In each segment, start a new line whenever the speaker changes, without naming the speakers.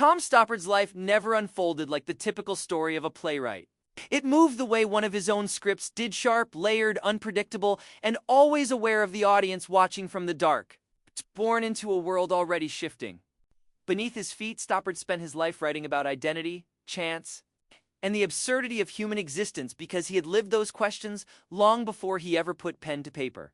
Tom Stoppard's life never unfolded like the typical story of a playwright. It moved the way one of his own scripts did, sharp, layered, unpredictable, and always aware of the audience watching from the dark. Born into a world already shifting. Beneath his feet, Stoppard spent his life writing about identity, chance, and the absurdity of human existence because he had lived those questions long before he ever put pen to paper.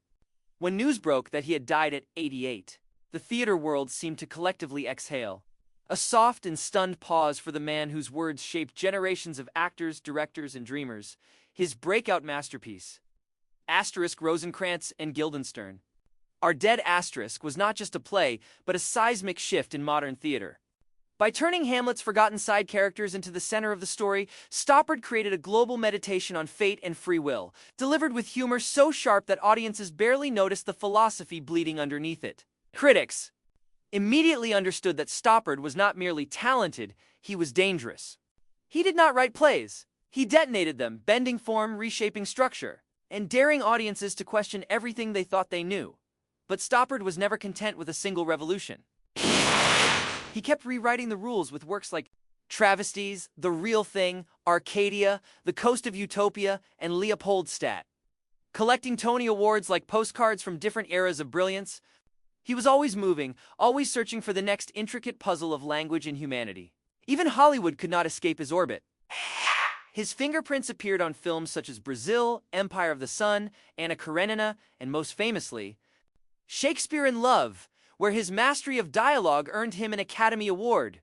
When news broke that he had died at 88, the theater world seemed to collectively exhale. A soft and stunned pause for the man whose words shaped generations of actors, directors, and dreamers. His breakout masterpiece, Rosencrantz and Guildenstern. Our Dead was not just a play, but a seismic shift in modern theater. By turning Hamlet's forgotten side characters into the center of the story, Stoppard created a global meditation on fate and free will, delivered with humor so sharp that audiences barely noticed the philosophy bleeding underneath it. Critics immediately understood that Stoppard was not merely talented, he was dangerous. He did not write plays. He detonated them, bending form, reshaping structure, and daring audiences to question everything they thought they knew. But Stoppard was never content with a single revolution. He kept rewriting the rules with works like Travesties, The Real Thing, Arcadia, The Coast of Utopia, and Leopoldstadt. Collecting Tony Awards like postcards from different eras of brilliance, he was always moving, always searching for the next intricate puzzle of language and humanity. Even Hollywood could not escape his orbit. His fingerprints appeared on films such as Brazil, Empire of the Sun, Anna Karenina, and most famously, Shakespeare in Love, where his mastery of dialogue earned him an Academy Award.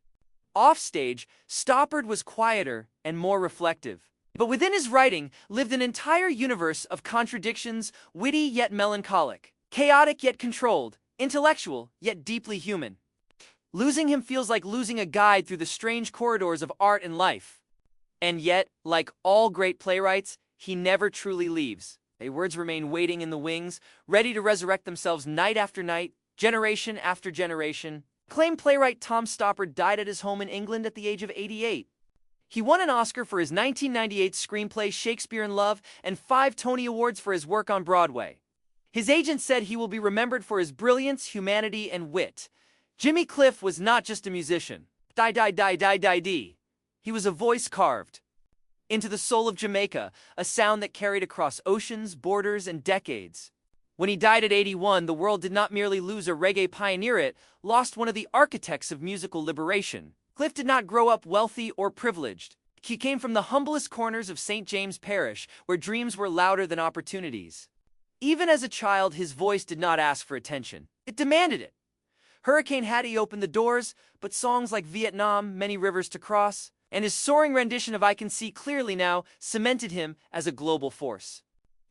Offstage, Stoppard was quieter and more reflective. But within his writing lived an entire universe of contradictions, witty yet melancholic, chaotic yet controlled, intellectual yet deeply human. Losing him feels like losing a guide through the strange corridors of art and life. And yet, like all great playwrights, he never truly leaves. His words remain waiting in the wings, ready to resurrect themselves night after night, generation after generation. Acclaimed playwright Tom Stoppard died at his home in England at the age of 88. He won an Oscar for his 1998 screenplay Shakespeare in Love and 5 Tony Awards for his work on Broadway. His agent said he will be remembered for his brilliance, humanity, and wit. Jimmy Cliff was not just a musician. He was a voice carved into the soul of Jamaica, a sound that carried across oceans, borders, and decades. When he died at 81, the world did not merely lose a reggae pioneer, it lost one of the architects of musical liberation. Cliff did not grow up wealthy or privileged. He came from the humblest corners of St. James Parish, where dreams were louder than opportunities. Even as a child, his voice did not ask for attention. It demanded it. Hurricane Hattie opened the doors, but songs like Vietnam, Many Rivers to Cross, and his soaring rendition of I Can See Clearly Now cemented him as a global force.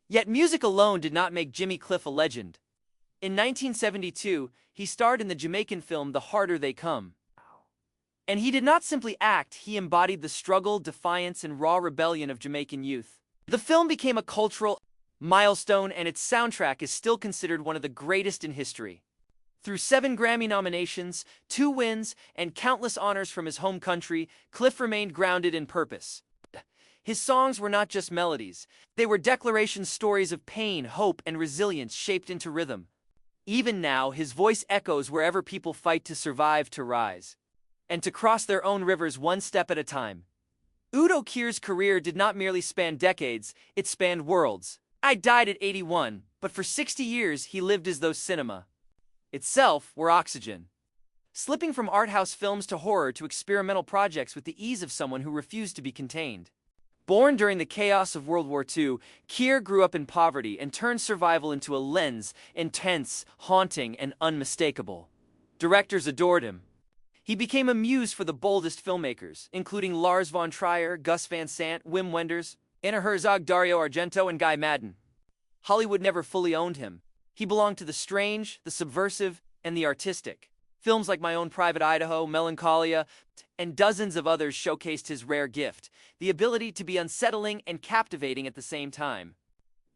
Yet music alone did not make Jimmy Cliff a legend. In 1972, he starred in the Jamaican film The Harder They Come. And he did not simply act, he embodied the struggle, defiance, and raw rebellion of Jamaican youth. The film became a cultural milestone, and its soundtrack is still considered one of the greatest in history. Through 7 Grammy nominations, 2 wins, and countless honors from his home country, Cliff remained grounded in purpose. His songs were not just melodies. They were declaration stories of pain, hope, and resilience shaped into rhythm. Even now, his voice echoes wherever people fight to survive, to rise, and to cross their own rivers one step at a time. Udo Kier's career did not merely span decades, it spanned worlds. I died at 81, but for 60 years he lived as though cinema itself were oxygen. Slipping from art house films to horror to experimental projects with the ease of someone who refused to be contained. Born during the chaos of World War II, Kier grew up in poverty and turned survival into a lens, intense, haunting, and unmistakable. Directors adored him. He became a muse for the boldest filmmakers, including Lars von Trier, Gus Van Sant, Wim Wenders, Anna Herzog, Dario Argento, and Guy Maddin. Hollywood never fully owned him. He belonged to the strange, the subversive, and the artistic. Films like My Own Private Idaho, Melancholia, and dozens of others showcased his rare gift, the ability to be unsettling and captivating at the same time.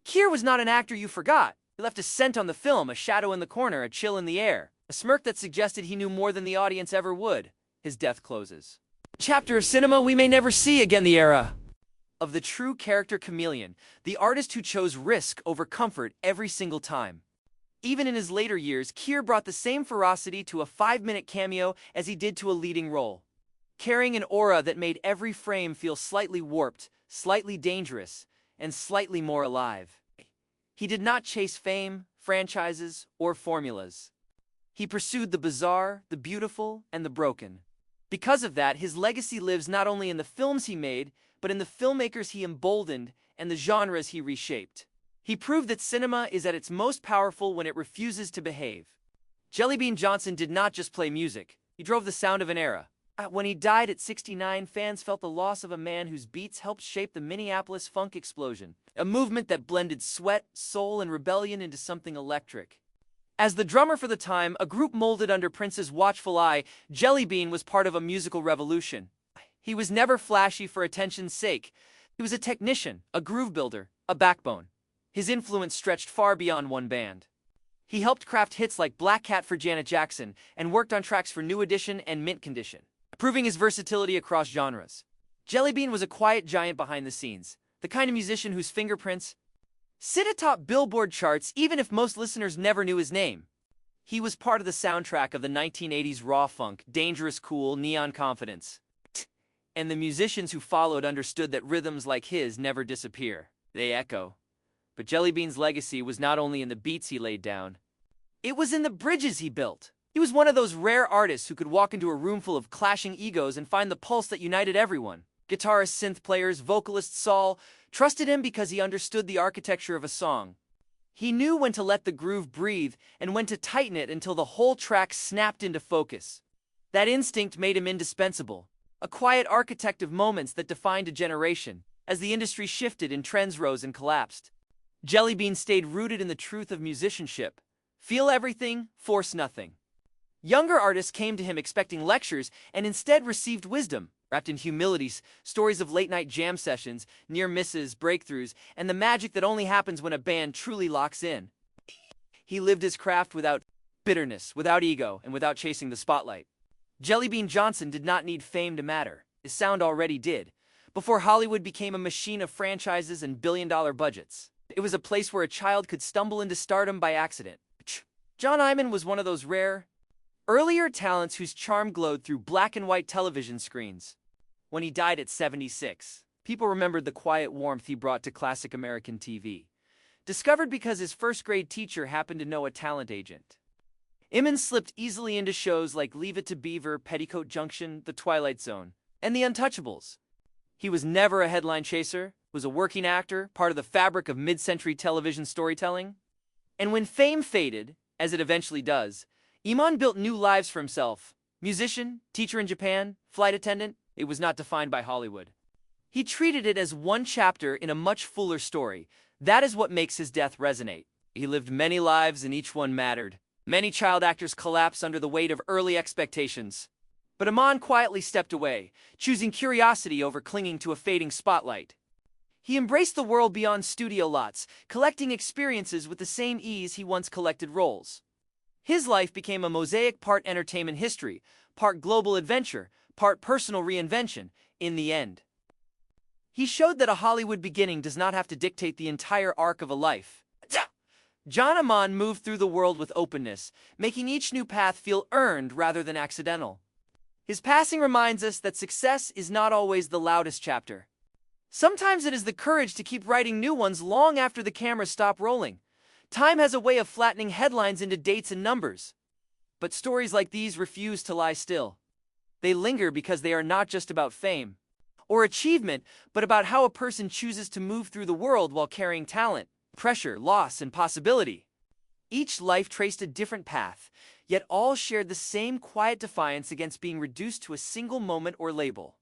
Kier was not an actor you forgot. He left a scent on the film, a shadow in the corner, a chill in the air, a smirk that suggested he knew more than the audience ever would. His death closes a chapter of cinema we may never see again, the era of the true character chameleon, the artist who chose risk over comfort every single time. Even in his later years, Kier brought the same ferocity to a 5-minute cameo as he did to a leading role. carrying an aura that made every frame feel slightly warped, slightly dangerous, and slightly more alive. He did not chase fame, franchises, or formulas. He pursued the bizarre, the beautiful, and the broken. Because of that, his legacy lives not only in the films he made, but in the filmmakers he emboldened and the genres he reshaped. He proved that cinema is at its most powerful when it refuses to behave. Jelly Bean Johnson did not just play music, he drove the sound of an era. When he died at 69, fans felt the loss of a man whose beats helped shape the Minneapolis funk explosion, a movement that blended sweat, soul, and rebellion into something electric. As the drummer for the time, a group molded under Prince's watchful eye, Jelly Bean was part of a musical revolution. He was never flashy for attention's sake. He was a technician, a groove builder, a backbone. His influence stretched far beyond one band. He helped craft hits like Black Cat for Janet Jackson and worked on tracks for New Edition and Mint Condition, proving his versatility across genres. Jelly Bean was a quiet giant behind the scenes, the kind of musician whose fingerprints sit atop Billboard charts even if most listeners never knew his name. He was part of the soundtrack of the 1980s raw funk, dangerous cool, neon confidence. And the musicians who followed understood that rhythms like his never disappear, they echo. But Jelly Bean's legacy was not only in the beats he laid down, it was in the bridges he built. He was one of those rare artists who could walk into a room full of clashing egos and find the pulse that united everyone. Guitarists, synth players, vocalists, Saul trusted him because he understood the architecture of a song. He knew when to let the groove breathe and when to tighten it until the whole track snapped into focus. That instinct made him indispensable, a quiet architect of moments that defined a generation. As the industry shifted and trends rose and collapsed, Jelly Bean stayed rooted in the truth of musicianship. Feel everything, force nothing. Younger artists came to him expecting lectures and instead received wisdom, wrapped in humility, stories of late-night jam sessions, near misses, breakthroughs, and the magic that only happens when a band truly locks in. He lived his craft without bitterness, without ego, and without chasing the spotlight. Jelly Bean Johnson did not need fame to matter. His sound already did, before Hollywood became a machine of franchises and billion-dollar budgets. It was a place where a child could stumble into stardom by accident. John Hyman was one of those rare, earlier talents whose charm glowed through black and white television screens. When he died at 76, people remembered the quiet warmth he brought to classic American TV. Discovered because his first-grade teacher happened to know a talent agent. Hyman slipped easily into shows like Leave It to Beaver, Petticoat Junction, The Twilight Zone, and The Untouchables. He was never a headline chaser, was a working actor, part of the fabric of mid-century television storytelling. And when fame faded, as it eventually does, Iman built new lives for himself. Musician, teacher in Japan, flight attendant, it was not defined by Hollywood. He treated it as one chapter in a much fuller story. That is what makes his death resonate. He lived many lives and each one mattered. Many child actors collapsed under the weight of early expectations. But Iman quietly stepped away, choosing curiosity over clinging to a fading spotlight. He embraced the world beyond studio lots, collecting experiences with the same ease he once collected roles. His life became a mosaic, part entertainment history, part global adventure, part personal reinvention, in the end. He showed that a Hollywood beginning does not have to dictate the entire arc of a life. John Iman moved through the world with openness, making each new path feel earned rather than accidental. His passing reminds us that success is not always the loudest chapter. Sometimes it is the courage to keep writing new ones long after the cameras stop rolling. Time has a way of flattening headlines into dates and numbers. But stories like these refuse to lie still. They linger because they are not just about fame or achievement, but about how a person chooses to move through the world while carrying talent, pressure, loss, and possibility. Each life traced a different path, yet all shared the same quiet defiance against being reduced to a single moment or label.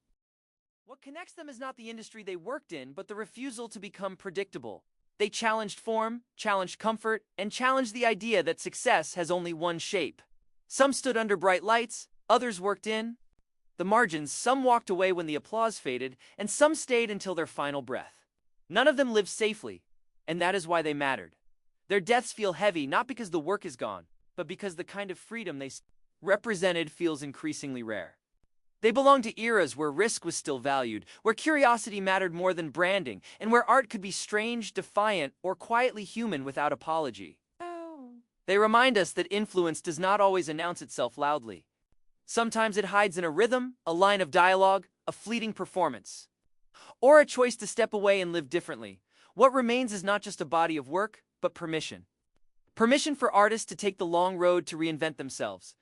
What connects them is not the industry they worked in, but the refusal to become predictable. They challenged form, challenged comfort, and challenged the idea that success has only one shape. Some stood under bright lights, others worked in the margins, some walked away when the applause faded, and some stayed until their final breath. None of them lived safely, and that is why they mattered. Their deaths feel heavy not because the work is gone, but because the kind of freedom they represented feels increasingly rare. They belong to eras where risk was still valued, where curiosity mattered more than branding, and where art could be strange, defiant, or quietly human without apology. They remind us that influence does not always announce itself loudly. Sometimes it hides in a rhythm, a line of dialogue, a fleeting performance, or a choice to step away and live differently. What remains is not just a body of work, but permission. Permission for artists to take the long road to reinvent themselves.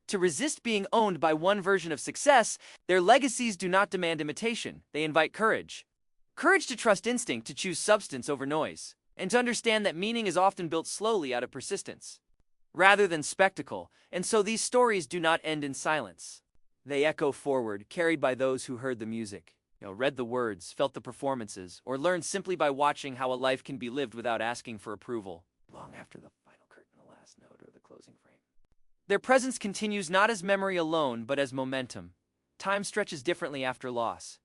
To resist being owned by one version of success, their legacies do not demand imitation, they invite courage. Courage to trust instinct, to choose substance over noise, and to understand that meaning is often built slowly out of persistence, rather than spectacle, and so these stories do not end in silence. They echo forward, carried by those who heard the music, read the words, felt the performances, or learned simply by watching how a life can be lived without asking for approval, long after the final curtain, the last note, or the closing frame. Their presence continues not as memory alone, but as momentum. Time stretches differently after loss.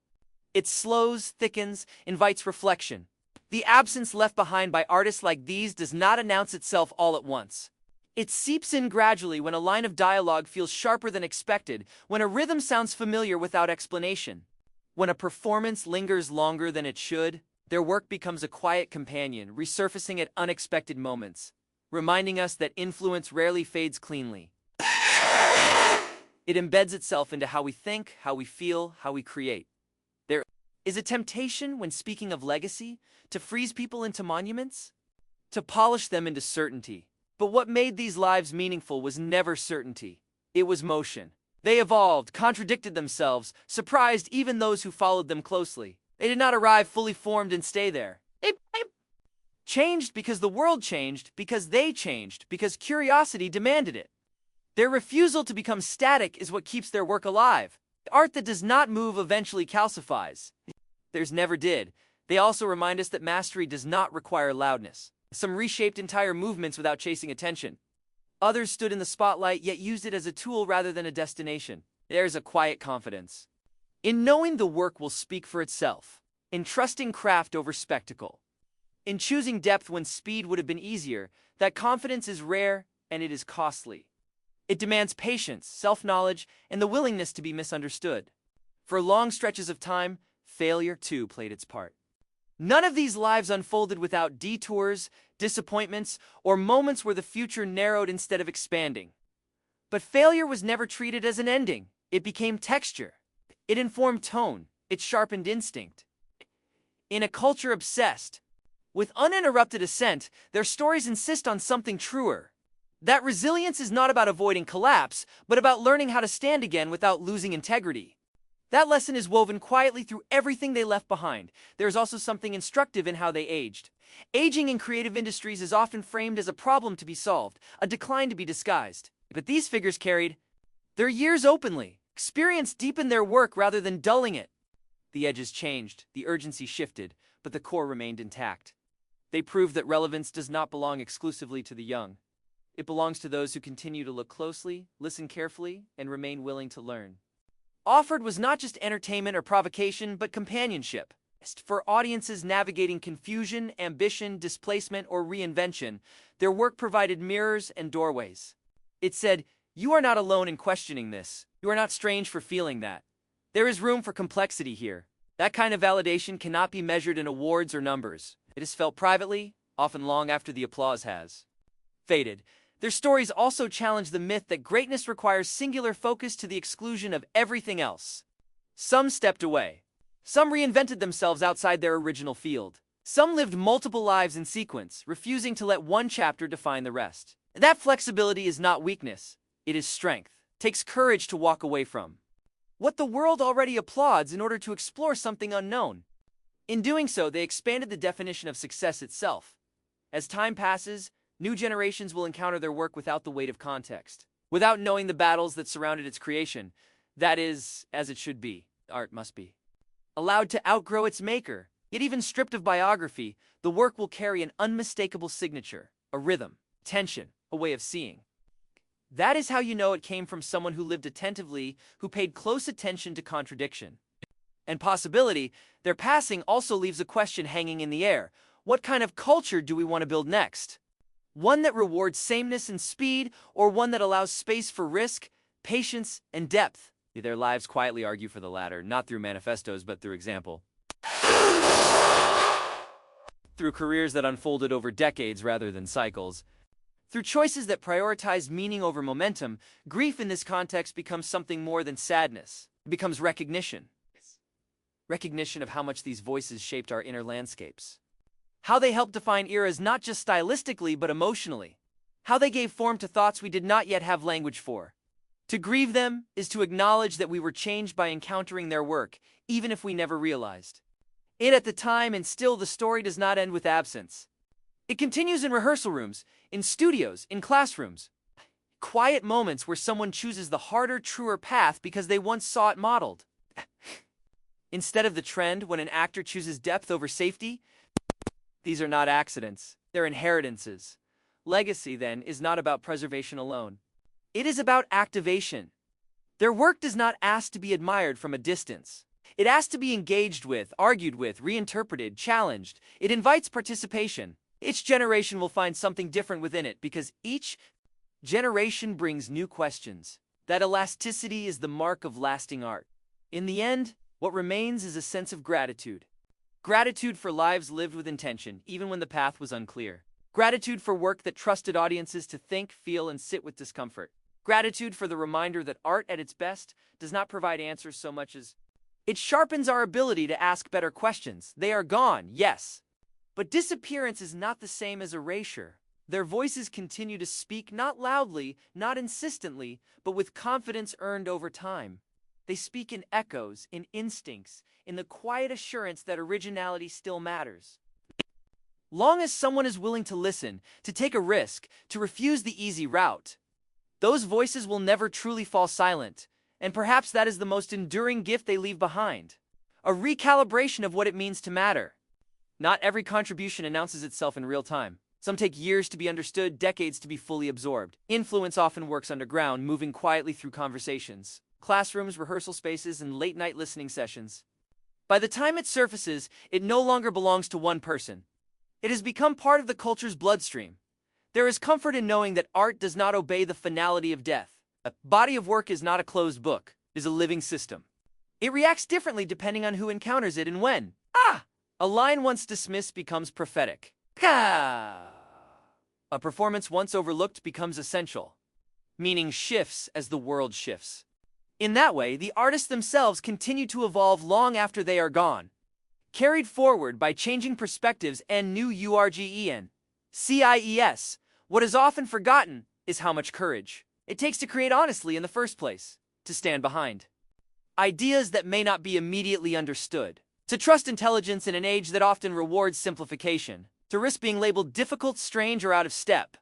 It slows, thickens, invites reflection. The absence left behind by artists like these does not announce itself all at once. It seeps in gradually when a line of dialogue feels sharper than expected, when a rhythm sounds familiar without explanation. When a performance lingers longer than it should, their work becomes a quiet companion, resurfacing at unexpected moments, reminding us that influence rarely fades cleanly. It embeds itself into how we think, how we feel, how we create. There is a temptation, when speaking of legacy, to freeze people into monuments, to polish them into certainty. But what made these lives meaningful was never certainty. It was motion. They evolved, contradicted themselves, surprised even those who followed them closely. They did not arrive fully formed and stay there. They changed because the world changed, because they changed, because curiosity demanded it. Their refusal to become static is what keeps their work alive. Art that does not move eventually calcifies. Theirs never did. They also remind us that mastery does not require loudness. Some reshaped entire movements without chasing attention. Others stood in the spotlight yet used it as a tool rather than a destination. There's a quiet confidence in knowing the work will speak for itself, in trusting craft over spectacle, in choosing depth when speed would have been easier. That confidence is rare and it is costly. It demands patience, self-knowledge, and the willingness to be misunderstood. For long stretches of time, failure too played its part. None of these lives unfolded without detours, disappointments, or moments where the future narrowed instead of expanding. But failure was never treated as an ending. It became texture. It informed tone. It sharpened instinct. In a culture obsessed with uninterrupted ascent, their stories insist on something truer. That resilience is not about avoiding collapse, but about learning how to stand again without losing integrity. That lesson is woven quietly through everything they left behind. There is also something instructive in how they aged. Aging in creative industries is often framed as a problem to be solved, a decline to be disguised. But these figures carried their years openly. Experience deepened their work rather than dulling it. The edges changed, the urgency shifted, but the core remained intact. They proved that relevance does not belong exclusively to the young. It belongs to those who continue to look closely, listen carefully, and remain willing to learn. Offered was not just entertainment or provocation, but companionship. For audiences navigating confusion, ambition, displacement, or reinvention, their work provided mirrors and doorways. It said, "You are not alone in questioning this. You are not strange for feeling that. There is room for complexity here." That kind of validation cannot be measured in awards or numbers. It is felt privately, often long after the applause has faded. Their stories also challenge the myth that greatness requires singular focus to the exclusion of everything else. Some stepped away. Some reinvented themselves outside their original field. Some lived multiple lives in sequence, refusing to let one chapter define the rest. That flexibility is not weakness, it is strength. It takes courage to walk away from what the world already applauds in order to explore something unknown. In doing so, they expanded the definition of success itself. As time passes, new generations will encounter their work without the weight of context, without knowing the battles that surrounded its creation. That is, as it should be. Art must be allowed to outgrow its maker. Yet even stripped of biography, the work will carry an unmistakable signature, a rhythm, tension, a way of seeing. That is how you know it came from someone who lived attentively, who paid close attention to contradiction and possibility. Their passing also leaves a question hanging in the air. What kind of culture do we want to build next? One that rewards sameness and speed, or one that allows space for risk, patience, and depth? Their lives quietly argue for the latter, not through manifestos but through example. Through careers that unfolded over decades rather than cycles. Through choices that prioritize meaning over momentum, grief in this context becomes something more than sadness. It becomes recognition. Recognition of how much these voices shaped our inner landscapes. How they helped define eras not just stylistically but emotionally. How they gave form to thoughts we did not yet have language for. To grieve them is to acknowledge that we were changed by encountering their work, even if we never realized it at the time, and still the story does not end with absence. It continues in rehearsal rooms, in studios, in classrooms. Quiet moments where someone chooses the harder, truer path because they once saw it modeled. Instead of the trend when an actor chooses depth over safety, these are not accidents, they're inheritances. Legacy, then, is not about preservation alone. It is about activation. Their work does not ask to be admired from a distance. It asks to be engaged with, argued with, reinterpreted, challenged. It invites participation. Each generation will find something different within it because each generation brings new questions. That elasticity is the mark of lasting art. In the end, what remains is a sense of gratitude. Gratitude for lives lived with intention, even when the path was unclear. Gratitude for work that trusted audiences to think, feel, and sit with discomfort. Gratitude for the reminder that art at its best does not provide answers so much as it sharpens our ability to ask better questions. They are gone, yes. But disappearance is not the same as erasure. Their voices continue to speak, not loudly, not insistently, but with confidence earned over time. They speak in echoes, in instincts, in the quiet assurance that originality still matters. Long as someone is willing to listen, to take a risk, to refuse the easy route, those voices will never truly fall silent, and perhaps that is the most enduring gift they leave behind. A recalibration of what it means to matter. Not every contribution announces itself in real time. Some take years to be understood, decades to be fully absorbed. Influence often works underground, moving quietly through conversations, classrooms, rehearsal spaces, and late-night listening sessions. By the time it surfaces, it no longer belongs to one person. It has become part of the culture's bloodstream. There is comfort in knowing that art does not obey the finality of death. A body of work is not a closed book, it is a living system. It reacts differently depending on who encounters it and when. A line once dismissed becomes prophetic. A performance once overlooked becomes essential. Meaning shifts as the world shifts. In that way, the artists themselves continue to evolve long after they are gone. Carried forward by changing perspectives and new CIES. What is often forgotten is how much courage it takes to create honestly in the first place, to stand behind ideas that may not be immediately understood, to trust intelligence in an age that often rewards simplification, to risk being labeled difficult, strange, or out of step.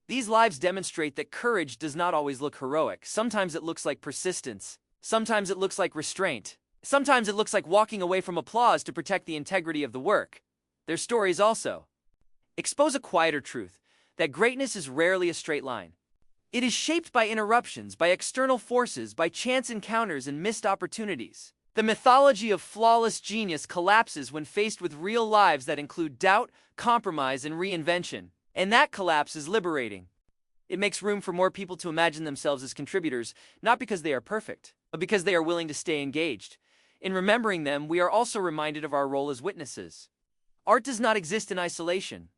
These lives demonstrate that courage does not always look heroic. Sometimes it looks like persistence. Sometimes it looks like restraint. Sometimes it looks like walking away from applause to protect the integrity of the work. Their stories also expose a quieter truth, that greatness is rarely a straight line. It is shaped by interruptions, by external forces, by chance encounters and missed opportunities. The mythology of flawless genius collapses when faced with real lives that include doubt, compromise, and reinvention. And that collapse is liberating. It makes room for more people to imagine themselves as contributors, not because they are perfect, but because they are willing to stay engaged. In remembering them, we are also reminded of our role as witnesses. Art does not exist in isolation.